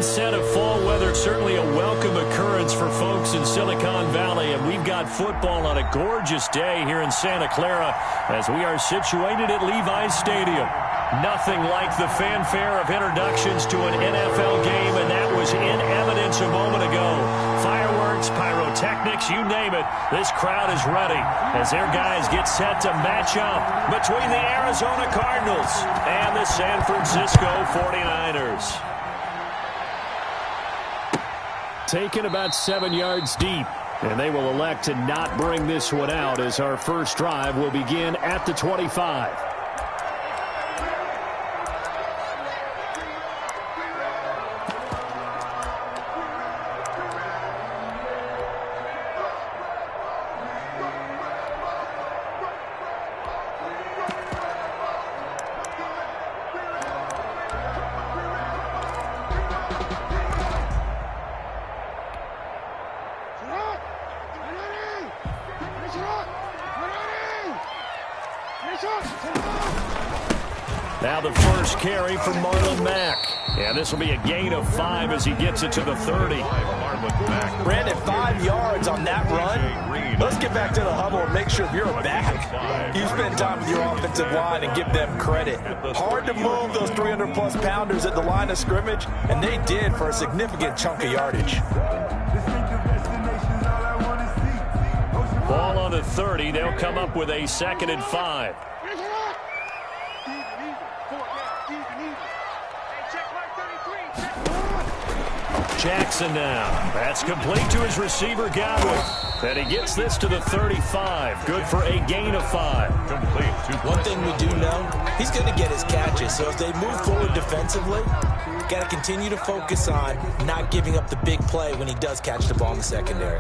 set of fall weather, certainly a welcome occurrence for folks in Silicon Valley. And we've got football on a gorgeous day here in Santa Clara as we are situated at Levi's Stadium. Nothing like the fanfare of introductions to an NFL game, and that was in evidence a moment ago. Fireworks, pyrotechnics, you name it. This crowd is ready as their guys get set to match up between the Arizona Cardinals and the San Francisco 49ers. Taken about 7 yards deep, and they will elect to not bring this one out as our first drive will begin at the 25. Now the first carry for Marlon Mack. And this will be a gain of 5 as he gets it to the 30. Brandon, 5 yards on that run. Let's get back to the huddle and make sure you're back. You spend time with your offensive line and give them credit. Hard to move those 300-plus pounders at the line of scrimmage, and they did for a significant chunk of yardage. Ball on the 30. They'll come up with a 2nd and 5. Jackson now. That's complete to his receiver, Godwin. And he gets this to the 35. Good for a gain of 5. Complete. One thing we do know, he's going to get his catches. So if they move forward defensively, got to continue to focus on not giving up the big play when he does catch the ball in the secondary.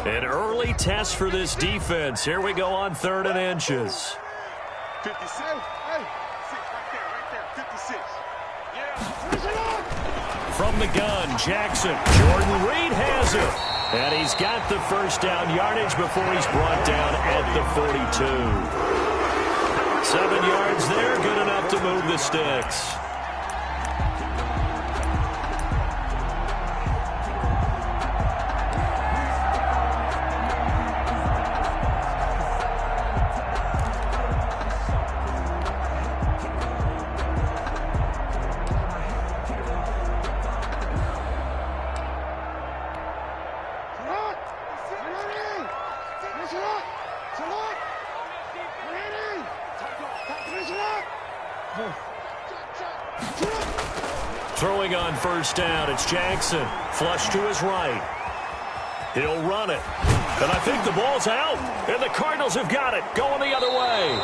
An early test for this defense. Here we go on 3rd and inches. 56. Hey, 6 right there. 56. From the gun, Jackson. Jordan Reed has it. And he's got the first down yardage before he's brought down at the 42. 7 yards there, good enough to move the sticks. Throwing on first down, it's Jackson. Flush to his right. He'll run it. And I think the ball's out. And the Cardinals have got it. Going the other way.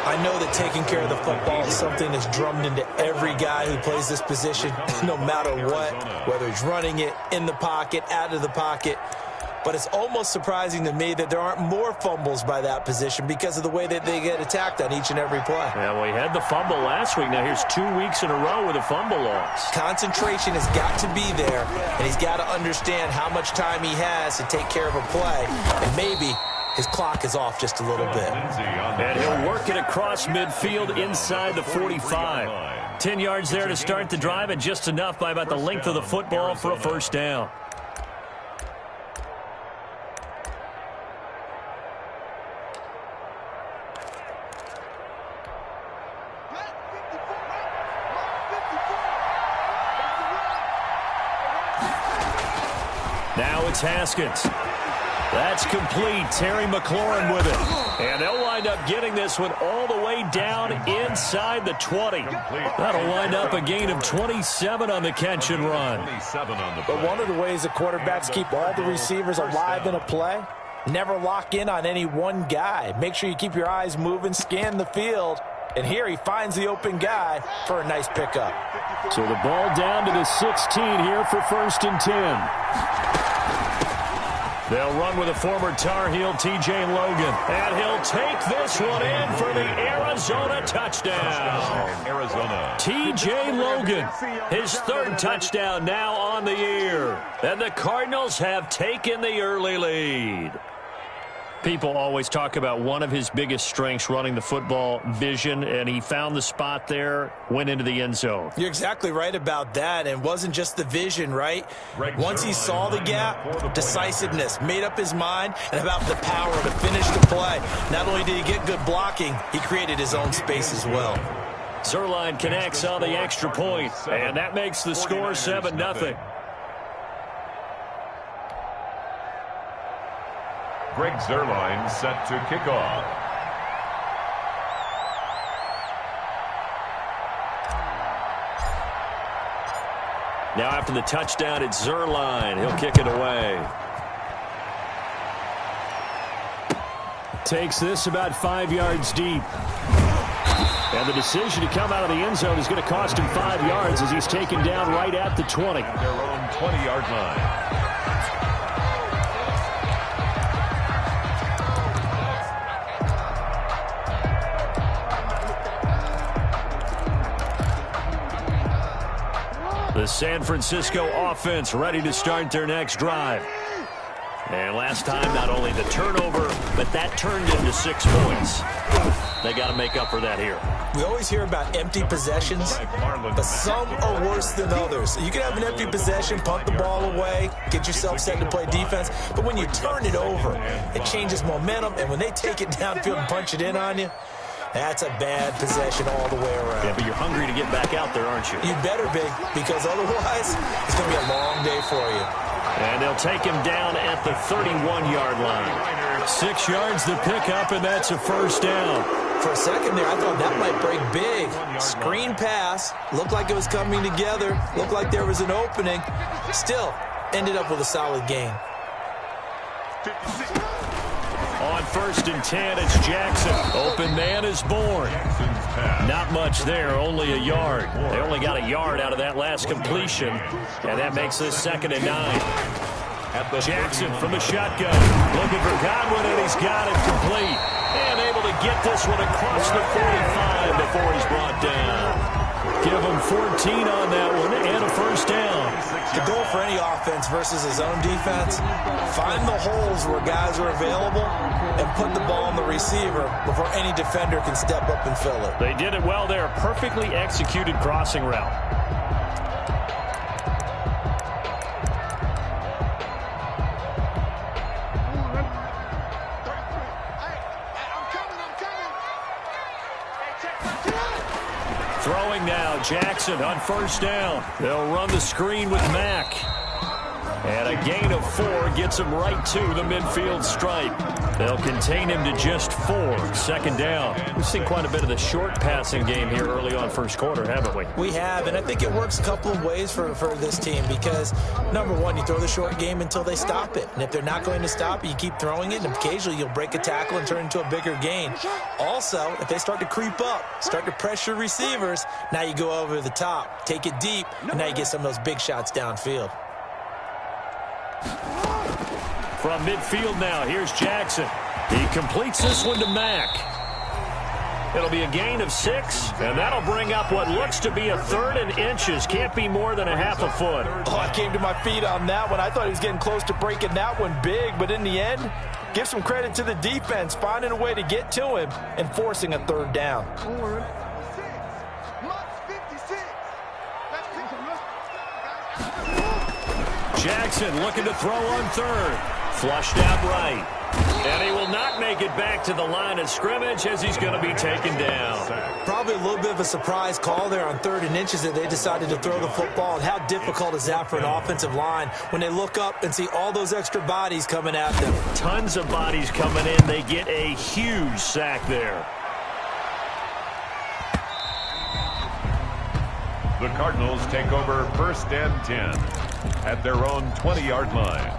I know that taking care of the football is something that's drummed into every guy who plays this position, no matter what, whether he's running it, in the pocket, out of the pocket. But it's almost surprising to me that there aren't more fumbles by that position because of the way that they get attacked on each and every play. Yeah, we had the fumble last week. Now here's 2 weeks in a row with a fumble loss. Concentration has got to be there, and he's got to understand how much time he has to take care of a play. And maybe his clock is off just a little bit. And he'll work it across midfield inside the 45. 10 yards there to start the drive, and just enough by about the length of the football for a first down. Now it's Haskins. That's complete. Terry McLaurin with it. And they'll wind up getting this one all the way down inside the 20. That'll wind up a gain of 27 on the catch and run. But one of the ways the quarterbacks keep all the receivers alive in a play, never lock in on any one guy. Make sure you keep your eyes moving, scan the field. And here he finds the open guy for a nice pickup. So the ball down to the 16 here for 1st and 10. They'll run with a former Tar Heel, T.J. Logan. And he'll take this one in for the Arizona touchdown. Arizona. T.J. Logan, his 3rd touchdown now on the year. And the Cardinals have taken the early lead. People always talk about one of his biggest strengths running the football, vision, and he found the spot there, went into the end zone. You're exactly right about that, and it wasn't just the vision, right? Once he saw the gap, decisiveness, made up his mind, and about the power to finish the play. Not only did he get good blocking, he created his own space as well. Zerline connects on the extra point, and that makes the score 7-0. Greg Zerline set to kick off. Now after the touchdown, it's Zerline. He'll kick it away. Takes this about 5 yards deep. And the decision to come out of the end zone is going to cost him 5 yards as he's taken down right at the 20. Their own 20-yard line. The San Francisco offense ready to start their next drive. And last time, not only the turnover, but that turned into 6 points. They got to make up for that here. We always hear about empty possessions, but some are worse than others. You can have an empty possession, punt the ball away, get yourself set to play defense, but when you turn it over, it changes momentum, and when they take it downfield and punch it in on you, that's a bad possession all the way around. Yeah, but you're hungry to get back out there, aren't you? You better be, because otherwise, it's going to be a long day for you. And they'll take him down at the 31-yard line. 6 yards to pick up, and that's a first down. For a second there, I thought that might break big. Screen pass, looked like it was coming together, looked like there was an opening. Still, ended up with a solid gain. On 1st and 10, it's Jackson. Open man is born. Not much there, only a yard. They only got a yard out of that last completion, and that makes this 2nd and 9. Jackson from the shotgun, looking for Godwin, and he's got it complete. And able to get this one across the 45 before he's brought down. Give him 14 on that one and a first down. The goal for any offense versus his own defense, find the holes where guys are available and put the ball on the receiver before any defender can step up and fill it. They did it well there. Perfectly executed crossing route. Throwing now, Jackson on 1st down. They'll run the screen with Mack. And a gain of 4 gets him right to the midfield stripe. They'll contain him to just 4. 2nd down. We've seen quite a bit of the short passing game here early on 1st quarter, haven't we? We have, and I think it works a couple of ways for this team because, number one, you throw the short game until they stop it. And if they're not going to stop it, you keep throwing it, and occasionally you'll break a tackle and turn it into a bigger gain. Also, if they start to creep up, start to pressure receivers, now you go over the top, take it deep, and now you get some of those big shots downfield. From midfield now, here's Jackson. He completes this one to Mack. It'll be a gain of 6, and that'll bring up what looks to be a 3rd and inches. Can't be more than a half a foot. Oh, I came to my feet on that one. I thought he was getting close to breaking that one big, but in the end, give some credit to the defense, finding a way to get to him and forcing a 3rd down. Jackson looking to throw on 3rd. Flushed out right. And he will not make it back to the line of scrimmage as he's going to be taken down. Probably a little bit of a surprise call there on 3rd and inches that they decided to throw the football. And how difficult is that for an offensive line when they look up and see all those extra bodies coming at them? Tons of bodies coming in. They get a huge sack there. The Cardinals take over 1st and 10 at their own 20-yard line.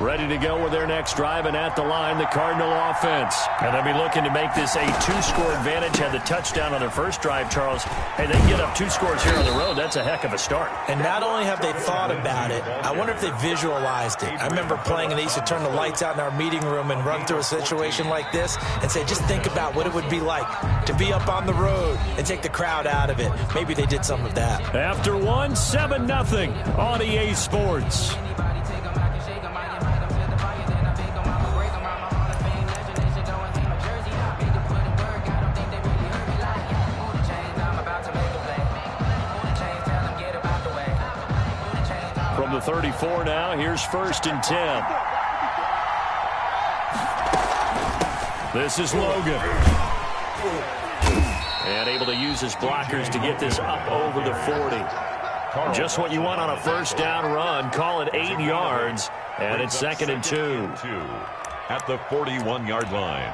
Ready to go with their next drive, and at the line, the Cardinal offense. And they'll be looking to make this a 2-score advantage. Had the touchdown on their first drive, Charles. Hey, they can get up 2 scores here on the road. That's a heck of a start. And not only have they thought about it, I wonder if they visualized it. I remember playing, and they used to turn the lights out in our meeting room and run through a situation like this and say, just think about what it would be like to be up on the road and take the crowd out of it. Maybe they did some of that. After 7-0 on EA Sports. From the 34 now, here's 1st and 10. This is Logan. And able to use his blockers to get this up over the 40. Just what you want on a first down run. Call it 8 yards. And it's 2nd and 2. At the 41-yard line.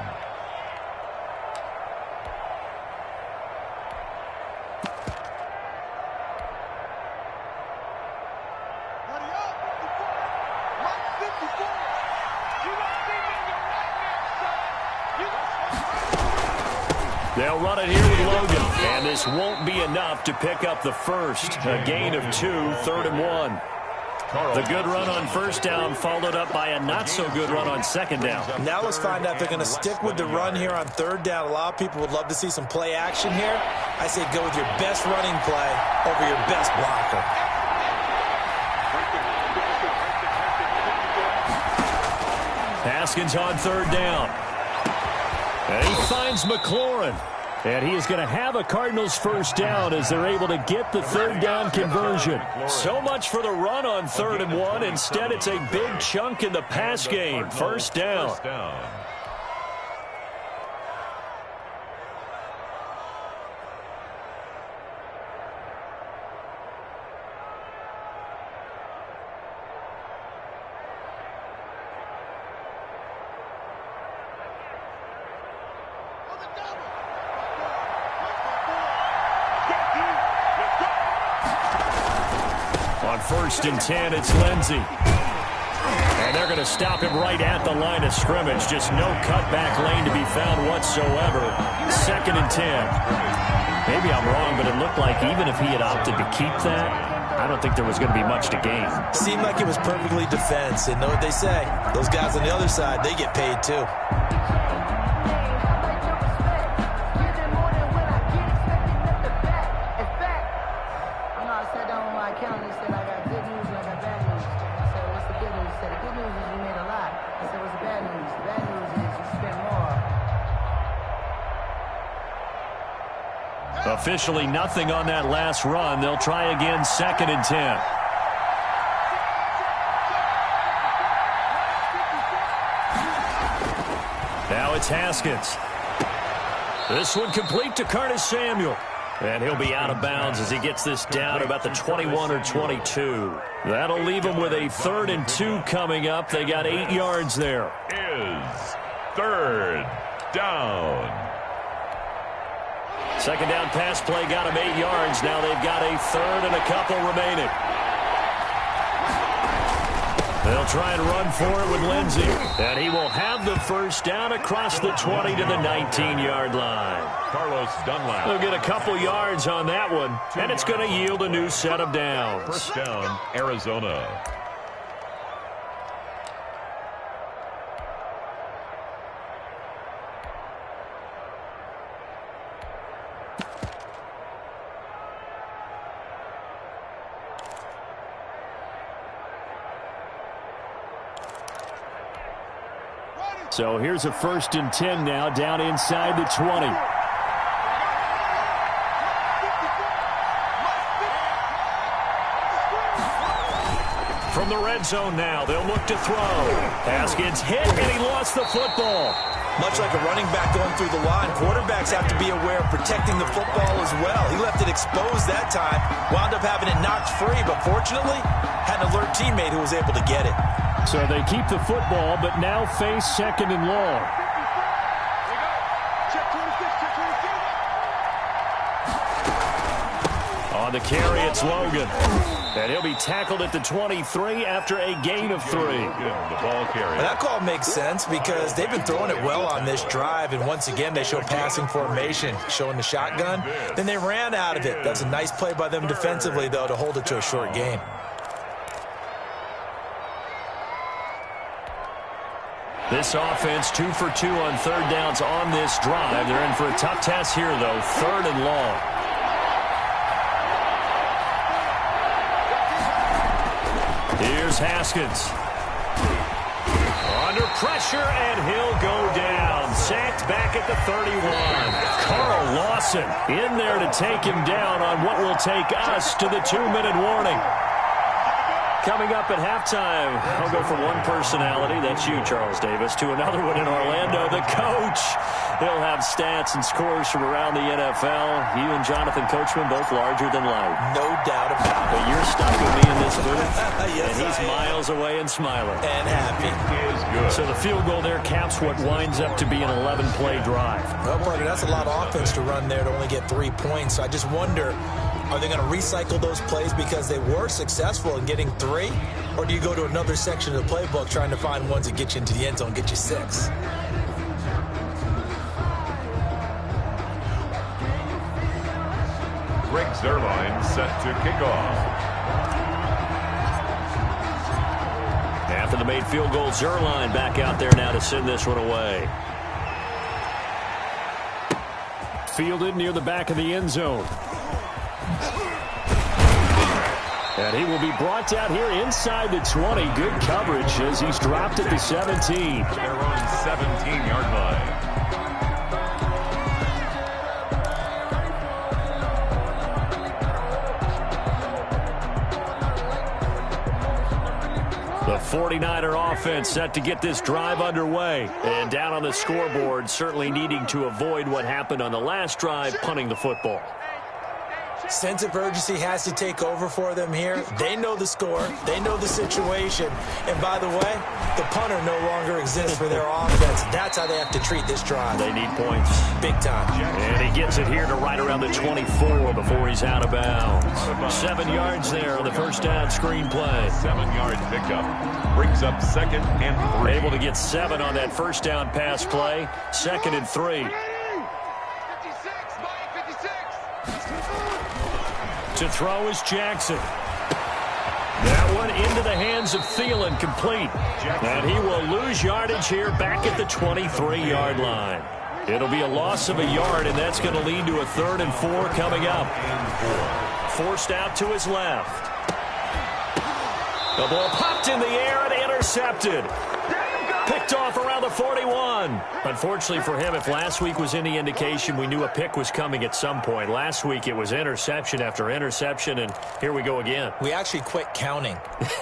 They'll run it here with Logan, and this won't be enough to pick up the first. A gain of 2, 3rd and 1. The good run on first down followed up by a not-so-good run on second down. Now let's find out if they're going to stick with the run here on 3rd down. A lot of people would love to see some play action here. I say go with your best running play over your best blocker. Haskins on 3rd down. And he finds McLaurin. And he is going to have a Cardinals first down as they're able to get the 3rd down conversion. So much for the run on 3rd and 1. Instead, it's a big chunk in the pass game. First down. On 1st and 10, it's Lindsey. And they're going to stop him right at the line of scrimmage. Just no cutback lane to be found whatsoever. 2nd and 10. Maybe I'm wrong, but it looked like even if he had opted to keep that, I don't think there was going to be much to gain. Seemed like it was perfectly defense. And know what they say? Those guys on the other side, they get paid too. Officially nothing on that last run. They'll try again, 2nd and 10. Now it's Haskins. This one complete to Curtis Samuel. And he'll be out of bounds as he gets this down about the 21 or 22. That'll leave him with a 3rd and 2 coming up. They got 8 yards there. Is 3rd down. 2nd down pass play got him 8 yards. Now they've got a 3rd and a couple remaining. They'll try and run for it with Lindsey. And he will have the first down across the 20 to the 19-yard line. Carlos Dunlap. They'll get a couple yards on that one, and it's going to yield a new set of downs. First down, Arizona. So here's a 1st and 10 now, down inside the 20. From the red zone now, they'll look to throw. Haskins hit, and he lost the football. Much like a running back going through the line, quarterbacks have to be aware of protecting the football as well. He left it exposed that time, wound up having it knocked free, but fortunately, had an alert teammate who was able to get it. So they keep the football, but now face 2nd and long. On the carry, it's Logan. And he'll be tackled at the 23 after a gain of 3. The ball carry. Well, that call makes sense because they've been throwing it well on this drive, and once again they show passing formation, showing the shotgun. Then they ran out of it. That's a nice play by them defensively, though, to hold it to a short gain. This offense 2 for 2 on third downs on this drive. They're in for a tough test here, though. 3rd and long. Here's Haskins. Under pressure, and he'll go down. Sacked back at the 31. Carl Lawson in there to take him down on what will take us to the 2-minute warning. Coming up at halftime, I'll go from one personality, that's you, Charles Davis, to another one in Orlando, the coach. He'll have stats and scores from around the NFL. You and Jonathan Coachman both larger than life. No doubt about it. But you're stuck with me in this booth, Yes, and he's miles away and smiling. And happy. Is good. So the field goal there caps what winds up to be an 11-play drive. Well, partner, that's a lot of offense to run there to only get 3 points. So I just wonder, are they going to recycle those plays because they were successful in getting 3? Or do you go to another section of the playbook trying to find ones that get you into the end zone, get you 6? Greg Zuerlein set to kick off. After the made field goal, Zuerlein back out there now to send this one away. Fielded near the back of the end zone. And he will be brought down here inside the 20. Good coverage as he's dropped at the 17. Their own 17-yard line. The 49er offense set to get this drive underway. And down on the scoreboard, certainly needing to avoid what happened on the last drive, punting the football. Sense of urgency has to take over for them here. They know the score. They know the situation. And by the way, the punter no longer exists for their offense. That's how they have to treat this drive. They need points. Big time. And he gets it here to right around the 24 before he's out of bounds. 7 yards there on the first down screen play. 7-yard pickup. Brings up 2nd and 3. Able to get 7 on that first down pass play. 2nd and 3. To throw is Jackson. That one into the hands of Thielen, complete. And he will lose yardage here back at the 23-yard line. It'll be a loss of a yard, and that's going to lead to a 3rd and 4 coming up. Forced out to his left. The ball popped in the air and intercepted. Picked off around the 41. Unfortunately for him, if last week was any indication, we knew a pick was coming at some point. Last week it was interception after interception, and here we go again. We actually quit counting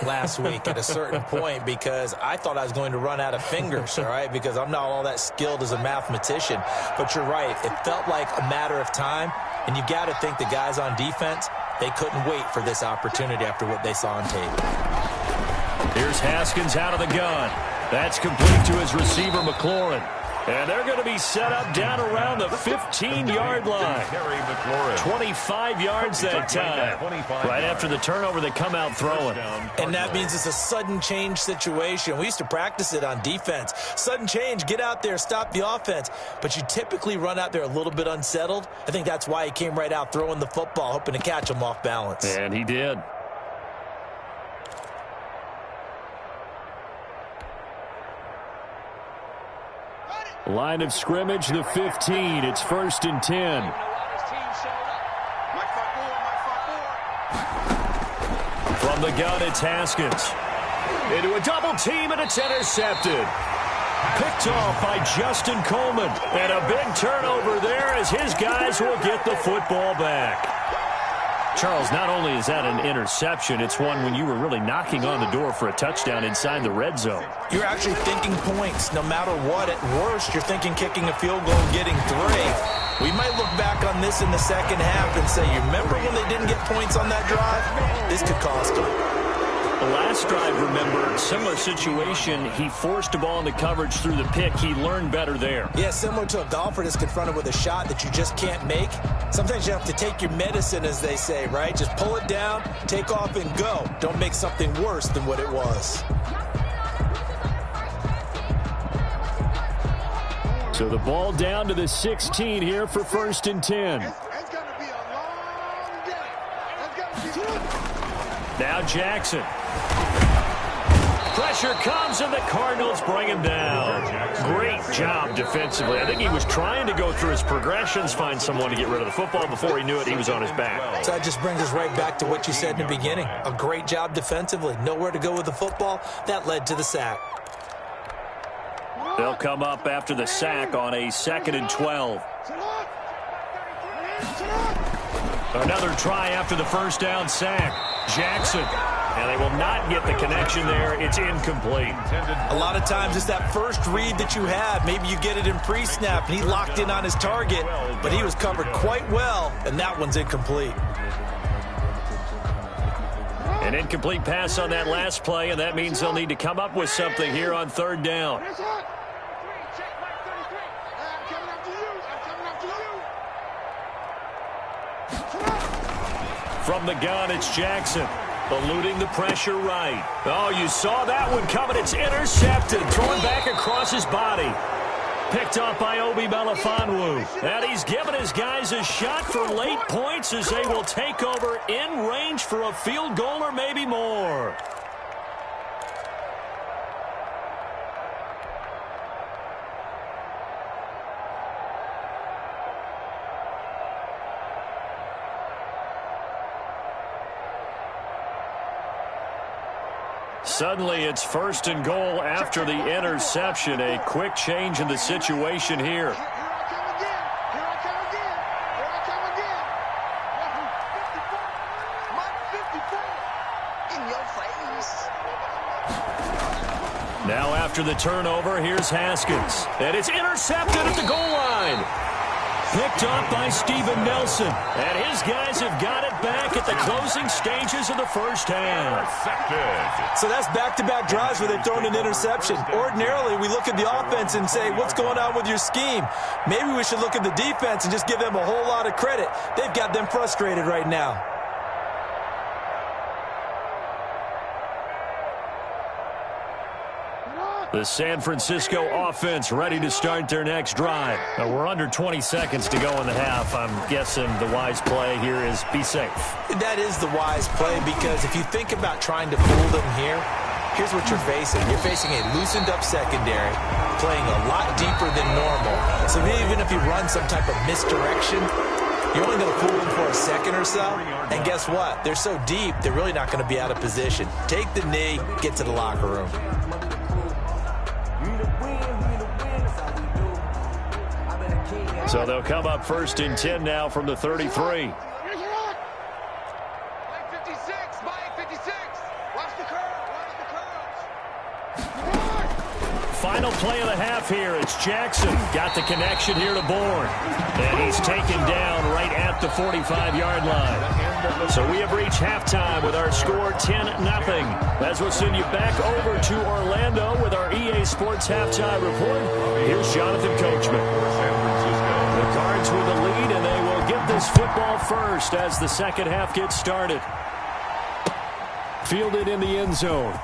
last week at a certain point because I thought I was going to run out of fingers, all right, because I'm not all that skilled as a mathematician. But you're right. It felt like a matter of time, and you've got to think the guys on defense, they couldn't wait for this opportunity after what they saw on tape. Here's Haskins out of the gun. That's complete to his receiver, McLaurin. And they're going to be set up down around the 15-yard line. 25 yards that time. Right after the turnover, they come out throwing. And that means it's a sudden change situation. We used to practice it on defense. Sudden change, get out there, stop the offense. But you typically run out there a little bit unsettled. I think that's why he came right out throwing the football, hoping to catch him off balance. And he did. Line of scrimmage, the 15. It's 1st and 10. From the gun, it's Haskins. Into a double team, and it's intercepted. Picked off by Justin Coleman. And a big turnover there as his guys will get the football back. Charles, not only is that an interception, it's one when you were really knocking on the door for a touchdown inside the red zone. You're actually thinking points. No matter what, at worst, you're thinking kicking a field goal and getting 3. We might look back on this in the second half and say, you remember when they didn't get points on that drive? This could cost them. The last drive, remember, similar situation. He forced a ball into coverage through the pick. He learned better there. Yeah, similar to a golfer that's confronted with a shot that you just can't make. Sometimes you have to take your medicine, as they say, right? Just pull it down, take off, and go. Don't make something worse than what it was. So the ball down to the 16 here for 1st and 10. It's going to be a long day. It's going to be... Now Jackson. Pressure comes, and the Cardinals bring him down. Great job defensively. I think he was trying to go through his progressions, find someone to get rid of the football. Before he knew it, he was on his back. So that just brings us right back to what you said in the beginning. A great job defensively. Nowhere to go with the football. That led to the sack. They'll come up after the sack on a 2nd and 12. Another try after the first down sack. Jackson. And they will not get the connection there. It's incomplete. A lot of times it's that first read that you have. Maybe you get it in pre-snap, and he locked in on his target, but he was covered quite well, and that one's incomplete. An incomplete pass on that last play, and that means they'll need to come up with something here on 3rd down. From the gun, it's Jackson. Eluding the pressure right. Oh, you saw that one coming. It's intercepted. Thrown back across his body. Picked up by Obi Melifonwu. And he's given his guys a shot for late points as they will take over in range for a field goal or maybe more. Suddenly, it's 1st and goal after the interception. A quick change in the situation here. Here I come again. Here I come again. Here I come again. 54. In your face. Now after the turnover, here's Haskins. And it's intercepted at the goal line. Picked up by Steven Nelson. And his guys have got it back at the closing stages of the first half. So that's back-to-back drives where they've thrown an interception. Ordinarily, we look at the offense and say, what's going on with your scheme? Maybe we should look at the defense and just give them a whole lot of credit. They've got them frustrated right now. The San Francisco offense ready to start their next drive. Now we're under 20 seconds to go in the half. I'm guessing the wise play here is be safe. That is the wise play, because if you think about trying to fool them here, here's what you're facing. You're facing a loosened up secondary, playing a lot deeper than normal. So even if you run some type of misdirection, you're only going to fool them for a second or so. And guess what? They're so deep, they're really not going to be out of position. Take the knee, get to the locker room. So they'll come up 1st and 10 now from the 33. Play 56. Play 56. Watch the curve. Watch the curve. Final play of the half here. It's Jackson. Got the connection here to Bourne. And he's taken down right at the 45-yard line. So we have reached halftime with our score 10-0. As we'll send you back over to Orlando with our EA Sports halftime report. Here's Jonathan Coachman. The Cards with the lead, and they will get this football first as the second half gets started. Fielded in the end zone.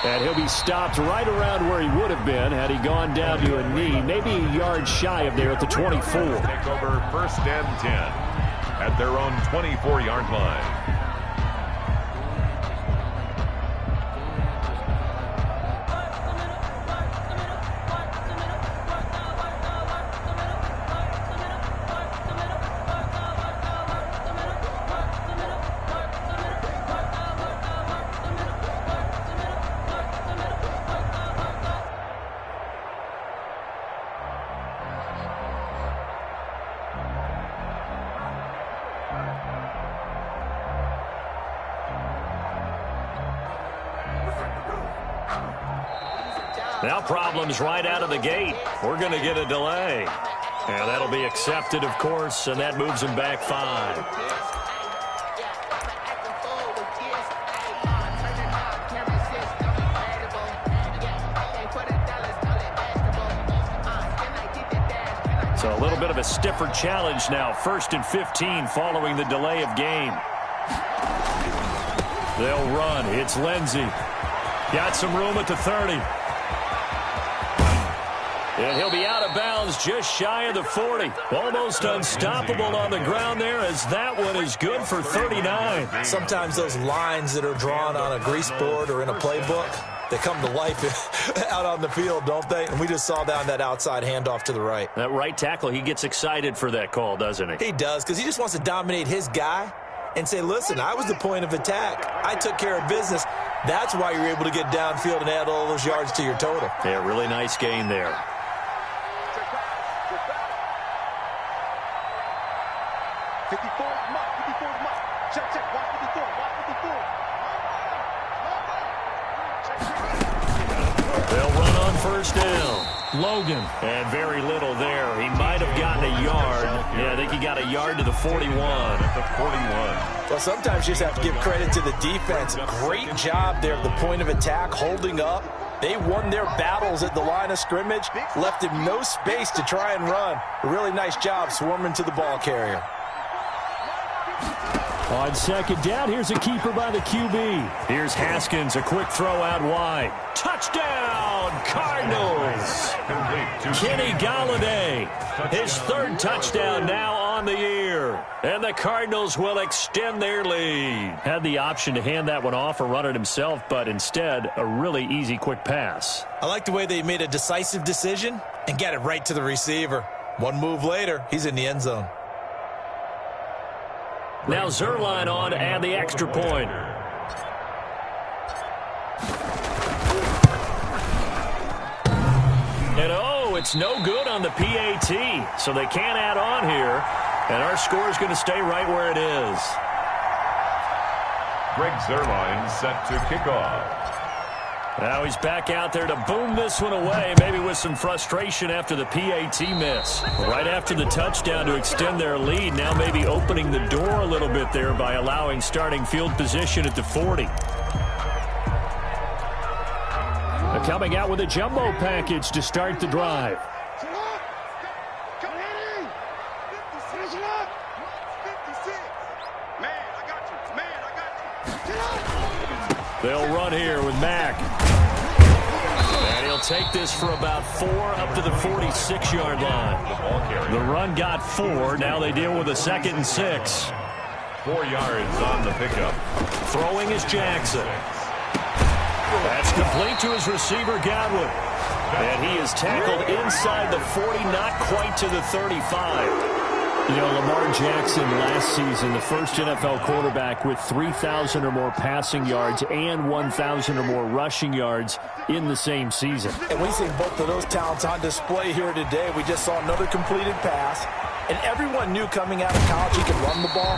And he'll be stopped right around where he would have been had he gone down to a knee, maybe a yard shy of there at the 24. Take over 1st and 10 at their own 24-yard line. Now problems right out of the gate. We're going to get a delay. And that'll be accepted, of course, and that moves him back 5. So a little bit of a stiffer challenge now. 1st and 15 following the delay of game. They'll run. It's Lindsey. Got some room at the 30. And he'll be out of bounds just shy of the 40. Almost unstoppable on the ground there, as that one is good for 39. Sometimes those lines that are drawn on a grease board or in a playbook, they come to life out on the field, don't they? And we just saw that on that outside handoff to the right. That right tackle, he gets excited for that call, doesn't he? He does, because he just wants to dominate his guy and say, listen, I was the point of attack. I took care of business. That's why you're able to get downfield and add all those yards to your total. Yeah, really nice gain there. They'll run on 1st down. Logan. And very little there. He might have gotten a yard. Yeah, I think he got a yard to the 41. Well, sometimes you just have to give credit to the defense. Great job there at the point of attack, holding up. They won their battles at the line of scrimmage, left him no space to try and run. A really nice job swarming to the ball carrier. On 2nd down, here's a keeper by the QB. Here's Haskins, a quick throw out wide. Touchdown, Cardinals! Kenny Galladay, his 3rd touchdown now on the year. And the Cardinals will extend their lead. Had the option to hand that one off or run it himself, but instead, a really easy quick pass. I like the way they made a decisive decision and got it right to the receiver. One move later, he's in the end zone. Now Zerline on to add the extra point. And it's no good on the PAT, so they can't add on here. And our score is going to stay right where it is. Greg Zerline set to kick off. Now he's back out there to boom this one away, maybe with some frustration after the PAT miss. Right after the touchdown to extend their lead, now maybe opening the door a little bit there by allowing starting field position at the 40. They're coming out with a jumbo package to start the drive. They'll run here with Mack. And he'll take this for about 4 up to the 46-yard line. The run got 4. Now they deal with a 2nd and 6. 4 yards on the pickup. Throwing is Jackson. That's complete to his receiver, Godwin. And he is tackled inside the 40, not quite to the 35. You know, Lamar Jackson last season, the first NFL quarterback with 3,000 or more passing yards and 1,000 or more rushing yards in the same season. And we see both of those talents on display here today. We just saw another completed pass. And everyone knew coming out of college he could run the ball.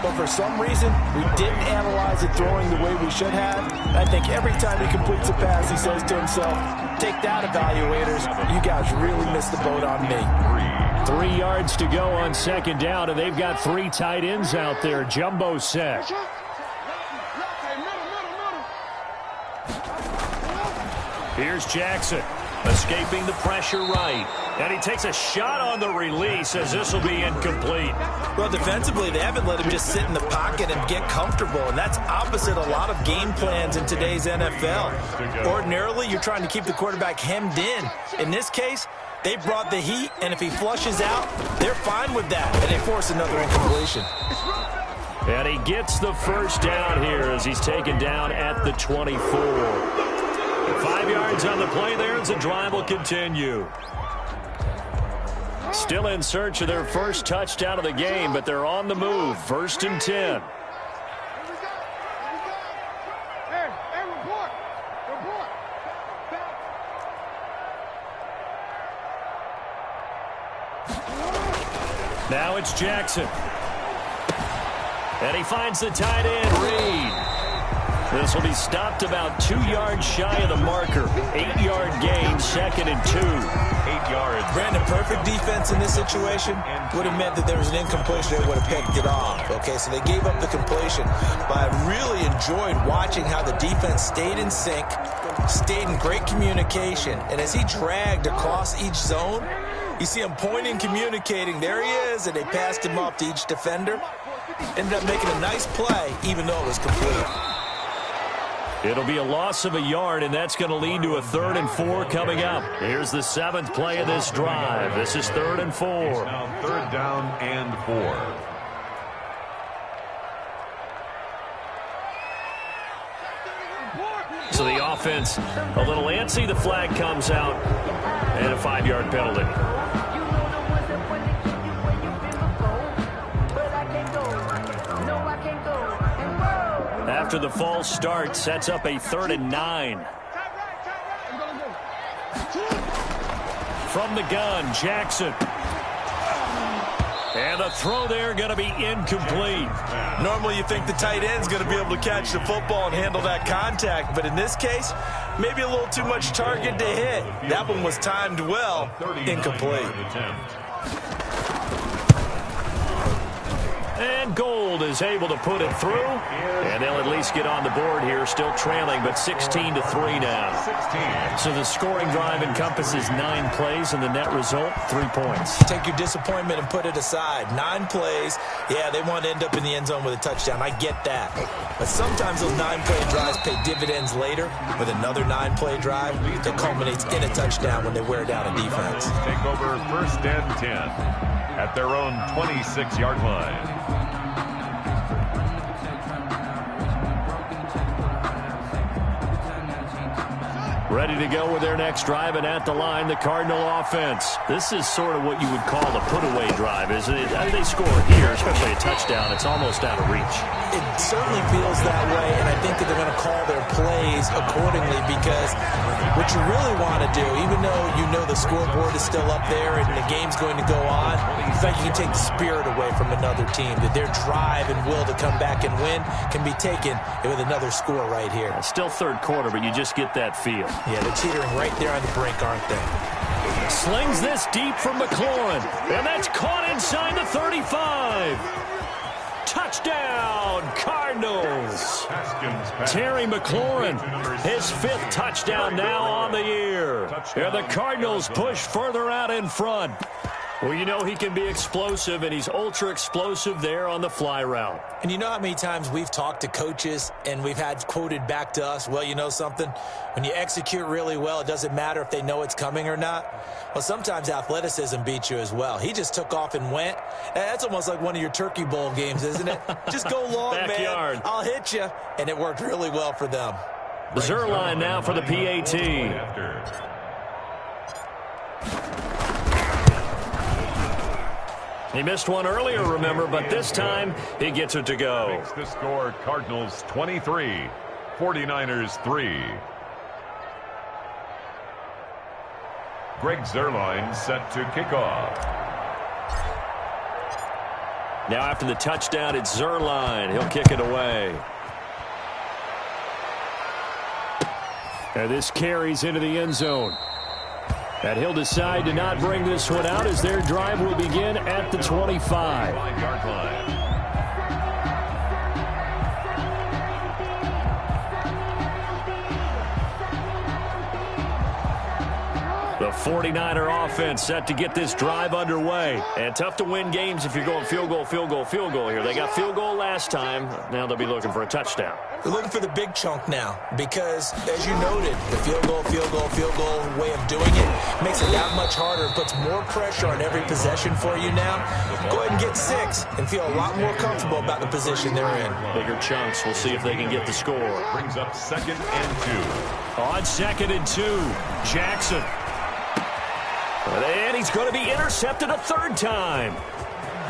But for some reason, we didn't analyze it throwing the way we should have. And I think every time he completes a pass, he says to himself, take that, evaluators. You guys really missed the boat on me. 3 yards to go on 2nd down, and they've got 3 tight ends out there. Jumbo set. Here's Jackson, escaping the pressure right. And he takes a shot on the release as this will be incomplete. Well, defensively, they haven't let him just sit in the pocket and get comfortable, and that's opposite a lot of game plans in today's NFL. Ordinarily, you're trying to keep the quarterback hemmed in. In this case, they brought the heat, and if he flushes out, they're fine with that, and they force another incompletion. And he gets the 1st down here as he's taken down at the 24. 5 yards on the play there as the drive will continue. Still in search of their first touchdown of the game, but they're on the move. 1st and 10. Now it's Jackson. And he finds the tight end, Reed. This will be stopped about 2 yards shy of the marker. 8-yard gain, 2nd and 2. 8 yards. Brandon, perfect defense in this situation would have meant that there was an incompletion. They would have picked it off. Okay, so they gave up the completion. But I really enjoyed watching how the defense stayed in sync, stayed in great communication. And as he dragged across each zone, You see him pointing, communicating. There he is, and they passed him off to each defender. Ended up making a nice play, even though it was complete. It'll be a loss of a yard, and that's going to lead to a 3rd and 4 coming up. Here's the 7th play of this drive. This is 3rd and 4. It's now 3rd down and 4. So the offense a little antsy. The flag comes out, and a 5-yard penalty. After the false start, sets up a 3rd and 9. From the gun, Jackson. And the throw there going to be incomplete. Normally you think the tight end's going to be able to catch the football and handle that contact, but in this case, maybe a little too much target to hit. That one was timed well, incomplete. And Gold is able to put it through, and they'll at least get on the board here, still trailing, but 16-3 now. So the scoring drive encompasses 9 plays, and the net result, 3 points. Take your disappointment and put it aside. 9 plays, yeah, they want to end up in the end zone with a touchdown. I get that. But sometimes those 9-play drives pay dividends later with another 9-play drive that culminates in a touchdown when they wear down a defense. Take over 1st and 10 at their own 26-yard line. Ready to go with their next drive, and at the line, the Cardinal offense. This is sort of what you would call a put-away drive, isn't it? As they score here, especially a touchdown, it's almost out of reach. It certainly feels that way, and I think that they're going to call their plays accordingly, because what you really want to do, even though you know the scoreboard is still up there and the game's going to go on, in fact, you can take the spirit away from another team, that their drive and will to come back and win can be taken with another score right here. It's still 3rd quarter, but you just get that feel. Yeah, they're teetering right there on the brink, aren't they? Slings this deep from McLaurin, and that's caught inside the 35. Touchdown, Cardinals. Terry McLaurin, his 5th touchdown now on the year. And the Cardinals push further out in front. Well, you know he can be explosive, and he's ultra-explosive there on the fly route. And you know how many times we've talked to coaches and we've had quoted back to us, well, you know something? When you execute really well, it doesn't matter if they know it's coming or not. Well, sometimes athleticism beats you as well. He just took off and went. That's almost like one of your Turkey Bowl games, isn't it? Just go long, Backyard. man. I'll hit you. And it worked really well for them. Zerline now for the PAT. He missed one earlier, remember, but this time he gets it to go. Makes the score Cardinals 23, 49ers 3. Greg Zerline set to kick off. Now after the touchdown, it's Zerline. He'll kick it away. And this carries into the end zone. And he'll decide to not bring this one out as their drive will begin at the 25. 5-yard line. The 49er offense set to get this drive underway. And tough to win games if you're going field goal, field goal, field goal here. They got field goal last time. Now they'll be looking for a touchdown. They're looking for the big chunk now because, as you noted, the field goal way of doing it makes it that much harder and puts more pressure on every possession for you now. Go ahead and get 6 and feel a lot more comfortable about the position they're in. Bigger chunks. We'll see if they can get the score. Brings up 2nd and 2. On 2nd and 2, Jackson. And he's going to be intercepted a 3rd time.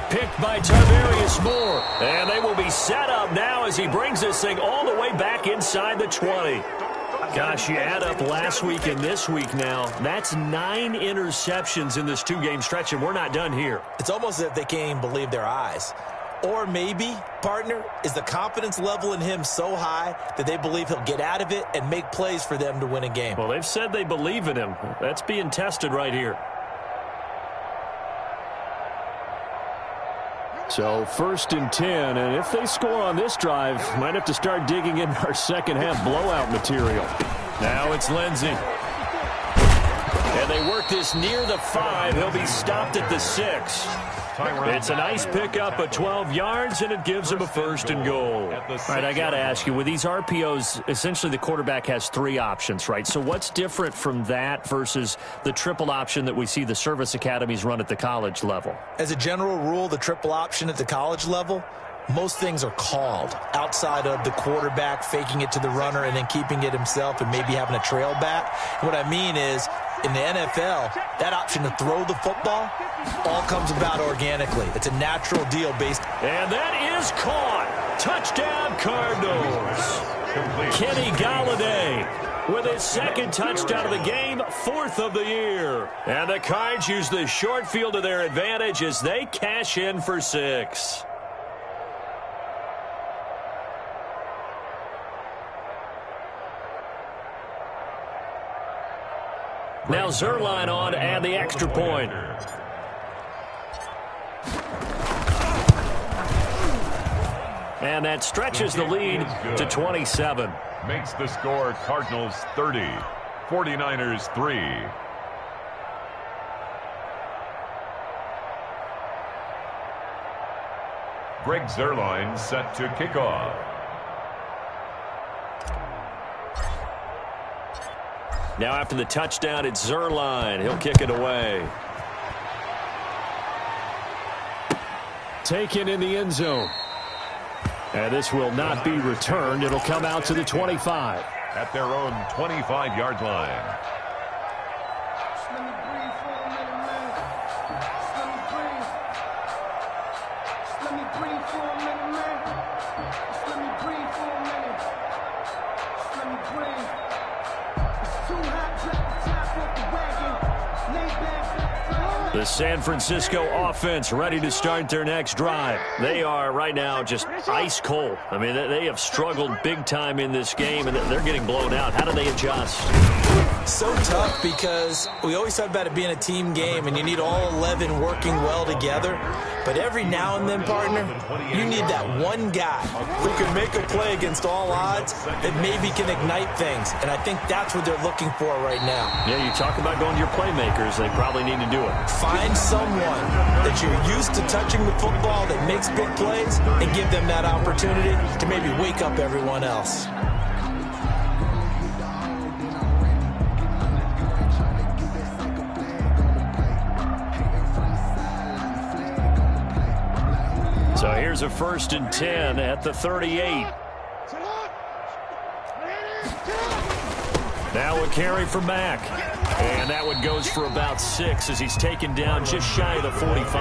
Picked by Tarvarius Moore. And they will be set up now as he brings this thing all the way back inside the 20. Gosh, you add up last week and this week now. That's 9 interceptions in this 2-game stretch, and we're not done here. It's almost as if they can't even believe their eyes. Or maybe, partner, is the confidence level in him so high that they believe he'll get out of it and make plays for them to win a game. Well, they've said they believe in him. That's being tested right here. So 1st and 10, and if they score on this drive, might have to start digging in our second half blowout material. Now it's Lindsey. And they work this near the 5. He'll be stopped at the 6. It's a nice pickup of 12 yards, and it gives him a 1st and goal. All right, I got to ask you, with these RPOs, essentially the quarterback has 3 options, right? So what's different from that versus the triple option that we see the service academies run at the college level? As a general rule, the triple option at the college level, most things are called outside of the quarterback faking it to the runner and then keeping it himself and maybe having a trail back. What I mean is, in the NFL, that option to throw the football all comes about organically. It's a natural deal based. And that is caught. Touchdown, Cardinals. Kenny Galladay with his 2nd touchdown of the game, 4th of the year. And the Cards use the short field to their advantage as they cash in for 6. Now Zerline on and the extra point. And that stretches the lead to 27. Makes the score Cardinals 30, 49ers 3. Greg Zerline set to kick off. Now after the touchdown, it's Zerline. He'll kick it away. Taken in the end zone. And this will not be returned. It'll come out to the 25. At their own 25-yard line. The San Francisco offense ready to start their next drive. They are right now just ice cold. I mean, they have struggled big time in this game, and they're getting blown out. How do they adjust? So tough because we always talk about it being a team game, and you need all 11 working well together. But every now and then, partner, you need that one guy who can make a play against all odds that maybe can ignite things. And I think that's what they're looking for right now. Yeah, you talk about going to your playmakers. They probably need to do it. Find someone that you're used to touching the football that makes big plays and give them that opportunity to maybe wake up everyone else. So here's a 1st and 10 at the 38. Now a carry for Mack. And that one goes for about 6 as he's taken down just shy of the 45.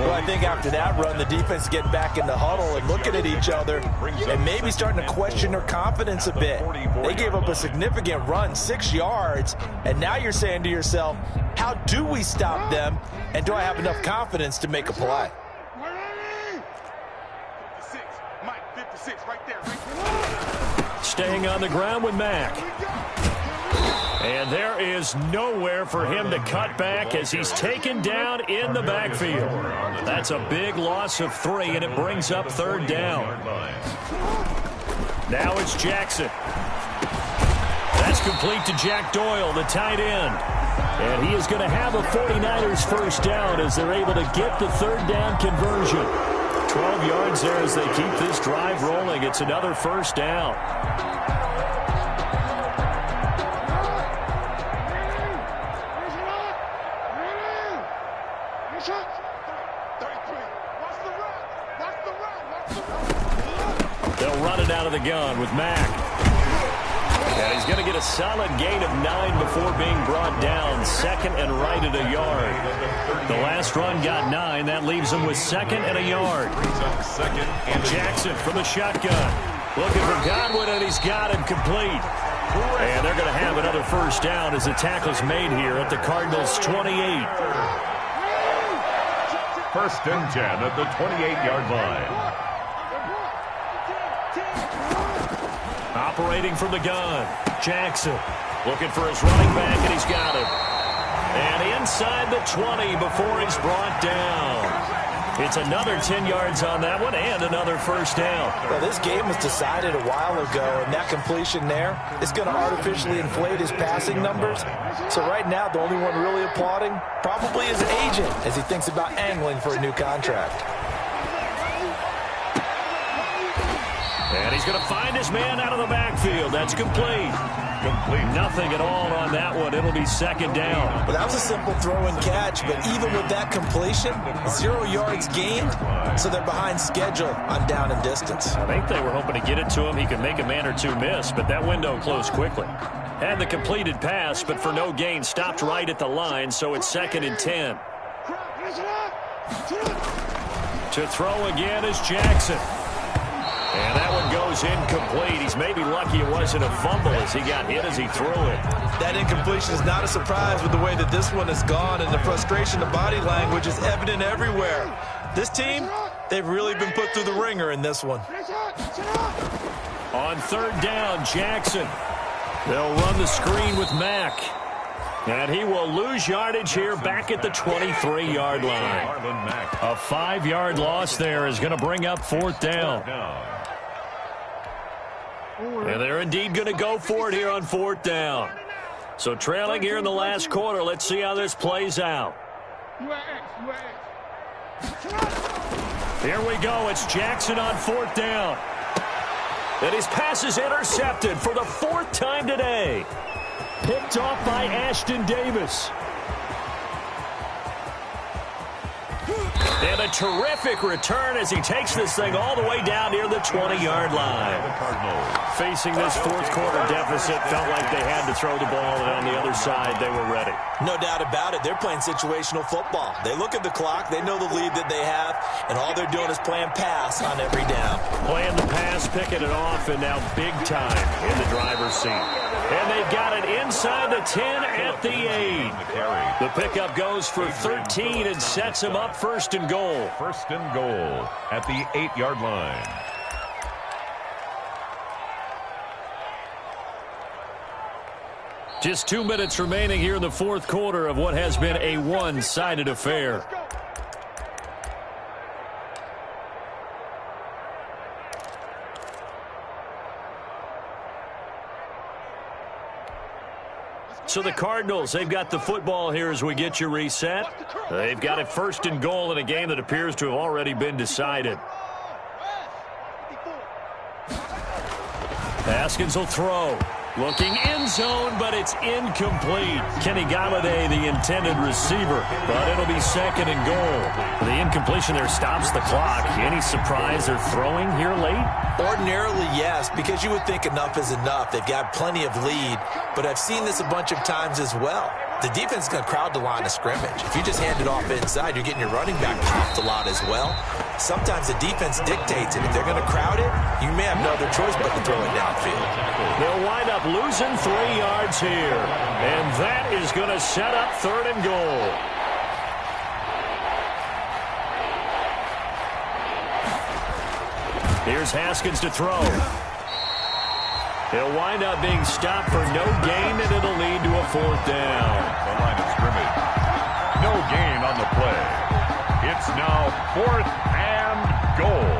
Well, I think after that run, the defense getting back in the huddle and looking at each other and maybe starting to question their confidence a bit. They gave up a significant run, 6 yards, and now you're saying to yourself, how do we stop them, and do I have enough confidence to make a play? Staying on the ground with Mack. And there is nowhere for him to cut back as he's taken down in the backfield. That's a big loss of 3, and it brings up 3rd down. Now it's Jackson. That's complete to Jack Doyle, the tight end. And he is going to have a 49ers 1st down as they're able to get the 3rd down conversion. 12 yards there as they keep this drive rolling. It's another 1st down. They'll run it out of the gun with Mack. And he's going to get a solid gain of 9 before being brought down. 2nd and right at a yard. The last run got 9. That leaves him with 2nd and a yard. Jackson from the shotgun. Looking for Godwin, and he's got him complete. And they're going to have another 1st down as the tackle's made here at the Cardinals' 28. 1st and 10 at the 28-yard line. Operating from the gun, Jackson looking for his running back, and he's got him. And inside the 20 before he's brought down. It's another 10 yards on that one and another first down. Well, this game was decided a while ago, and that completion there is going to artificially inflate his passing numbers. So right now, the only one really applauding probably his agent as he thinks about angling for a new contract. And he's going to find his man out of the backfield. That's complete. Nothing at all on that one. It'll be second down. Well, that was a simple throw and catch, but even with that completion, 0 yards gained, so they're behind schedule on down and distance. I think they were hoping to get it to him. He could make a man or two miss, but that window closed quickly. Had the completed pass, but for no gain, stopped right at the line, so it's 2nd and 10. To throw again is Jackson. And that one goes incomplete. He's maybe lucky it wasn't a fumble as he got hit as he threw it. That incompletion is not a surprise with the way that this one has gone, and the frustration of body language is evident everywhere. This team, they've really been put through the ringer in this one. On 3rd down, Jackson. They'll run the screen with Mack. And he will lose yardage here back at the 23-yard line. A 5-yard loss there is going to bring up 4th down. And they're indeed going to go for it here on 4th down. So trailing here in the last quarter. Let's see how this plays out. Here we go. It's Jackson on 4th down. And his pass is intercepted for the 4th time today. Picked off by Ashton Davis. And a terrific return as he takes this thing all the way down near the 20-yard line. Facing this 4th quarter deficit, felt like they had to throw the ball, and on the other side, they were ready. No doubt about it. They're playing situational football. They look at the clock, they know the lead that they have, and all they're doing is playing pass on every down. Playing the pass, picking it off, and now big time in the driver's seat. And they've got it inside the 10 at the 8. The pickup goes for 13 and sets him up 1st and goal. 1st and goal at the 8-yard line. Just 2 minutes remaining here in the 4th quarter of what has been a one-sided affair. So the Cardinals, they've got the football here as we get you reset. They've got it 1st and goal in a game that appears to have already been decided. Haskins will throw. Looking end zone, but it's incomplete. Kenny Galladay, the intended receiver, but it'll be 2nd and goal. The incompletion there stops the clock. Any surprise they're throwing here late? Ordinarily, yes, because you would think enough is enough. They've got plenty of lead, but I've seen this a bunch of times as well. The defense is going to crowd the line of scrimmage. If you just hand it off inside, you're getting your running back popped a lot as well. Sometimes the defense dictates it. If they're going to crowd it, you may have no other choice but to throw it downfield. They'll wind up losing 3 yards here, and that is going to set up 3rd and goal. Here's Haskins to throw. He'll wind up being stopped for no gain, and it'll lead to a 4th down. The line of scrimmage. No gain on the play. It's now 4th and goal.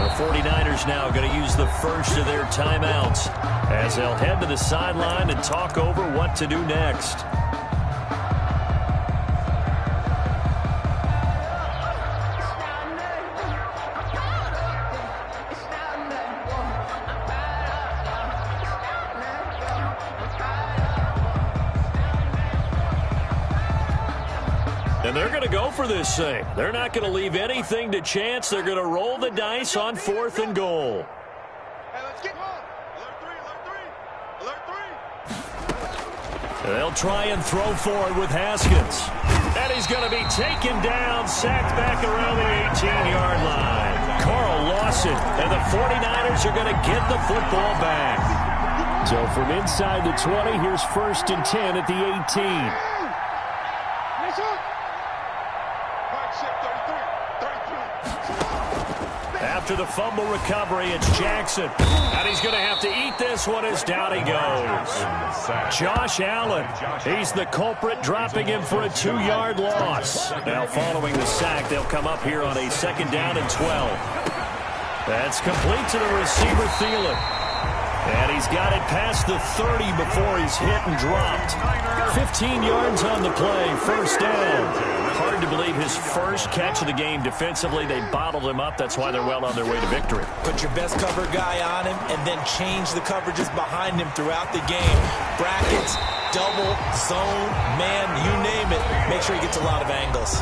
The 49ers now going to use the first of their timeouts as they'll head to the sideline and talk over what to do next. And they're going to go for this thing. They're not going to leave anything to chance. They're going to roll the dice on 4th and goal. Hey, let's get on. Alert three. They'll try and throw forward with Haskins. And he's going to be taken down, sacked back around the 18-yard line. Carl Lawson, and the 49ers are going to get the football back. So from inside the 20, here's 1st and 10 at the 18. Nice hook. Right, shit, 33. After the fumble recovery, it's Jackson. And he's going to have to eat this one as down he goes. Josh Allen, he's the culprit, dropping him for a 2-yard loss. Now following the sack, they'll come up here on a 2nd down and 12. That's complete to the receiver, Thielen. And he's got it past the 30 before he's hit and dropped. 15 yards on the play, 1st down. Hard to believe his first catch of the game defensively. They bottled him up. That's why they're well on their way to victory. Put your best cover guy on him and then change the coverages behind him throughout the game. Brackets, double, zone, man, you name it. Make sure he gets a lot of angles.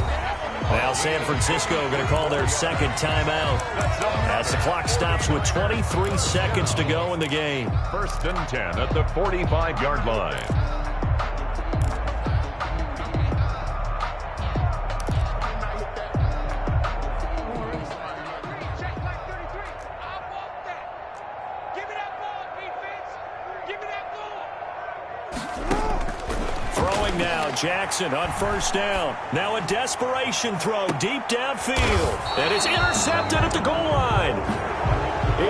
Now San Francisco going to call their 2nd timeout as the clock stops with 23 seconds to go in the game. 1st and 10 at the 45-yard line. Now Jackson on 1st down. Now a desperation throw deep downfield. And it's intercepted at the goal line.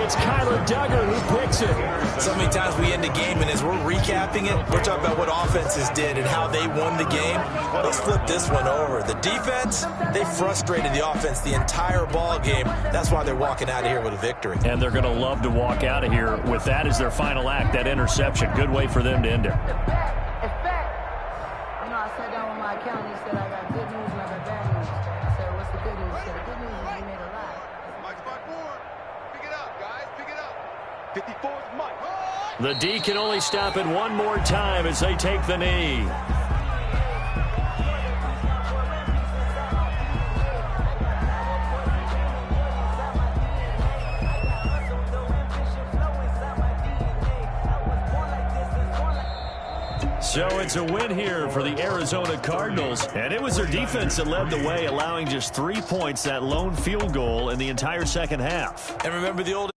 It's Kyler Duggar who picks it. So many times we end the game, and as we're recapping it, we're talking about what offenses did and how they won the game. Let's flip this one over. The defense, they frustrated the offense the entire ball game. That's why they're walking out of here with a victory. And they're going to love to walk out of here with that as their final act, that interception. Good way for them to end it. County said I got good news and I got bad news. I said, what's the good news? He said, the good news is we made a lot. Mike's by 4. Pick it up, guys. Pick it up. 54 is Mike. The D can only stop it one more time as they take the knee. So it's a win here for the Arizona Cardinals, and it was their defense that led the way, allowing just 3 points, that lone field goal in the entire 2nd half. And remember the old